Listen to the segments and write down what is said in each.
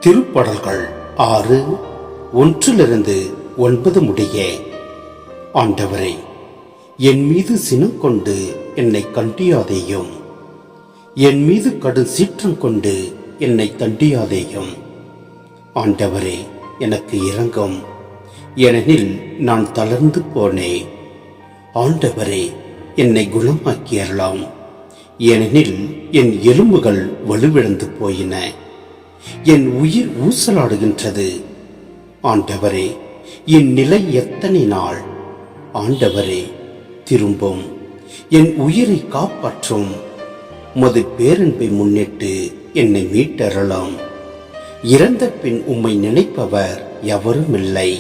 திருப்பாடல்கள் 6:1-9 முடிய. ஆண்டவரே, என் மீது சினம் கொண்டு என்னை கண்டியாதேயும், என் மீது கடும் சீற்றம் கொண்டு என்னை தண்டியாதேயும். ஆண்டவரே, எனக்கு இரங்கும், ஏனெனில் நான் தளர்ந்து போனேன். ஆண்டவரே, என்னை குணமாக்கியறலாம், ஏனெனில் என் எலும்புகள் வலுவிழந்து போயின, என் உயிர் ஊசலாடுகின்றது. ஆண்டவரே, என் நிலை எத்தனை நாள்? ஆண்டவரே, திரும்பும், என் உயிரை காப்பாற்றும். உமது பேரன்பை முன்னிட்டு என்னை மீட்டறலாம். இறந்த பின் உம்மை நினைப்பவர் எவரும் இல்லை.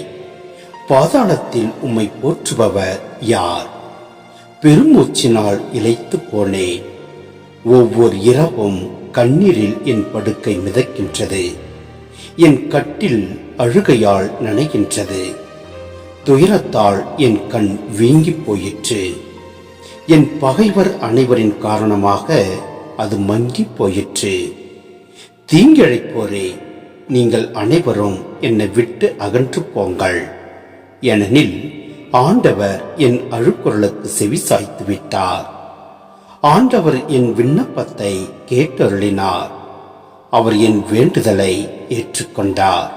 பாதாளத்தில் உம்மை போற்றுபவர் யார்? பெருமூச்சினால் இளைத்து போனேன். ஒவ்வொரு இரவும் கண்ணீரில் என் படுக்கை மிதக்கின்றது, என் கட்டில் அழுகையால் நனைகின்றது. துயரத்தால் என் கண் வீங்கி போயிற்று. என் பகைவர் அனைவரின் காரணமாக அது மங்கி போயிற்று. தீங்கிழைப்போரே, நீங்கள் அனைவரும் என்னை விட்டு அகன்று போங்கள், ஏனெனில் ஆண்டவர் என் அழுக்குரலுக்கு செவி சாய்த்து விட்டார். ஆண்டவர் என் விண்ணப்பத்தை கேட்டருளினார். அவர் என் வேண்டுதலை ஏற்றுக்கொண்டார்.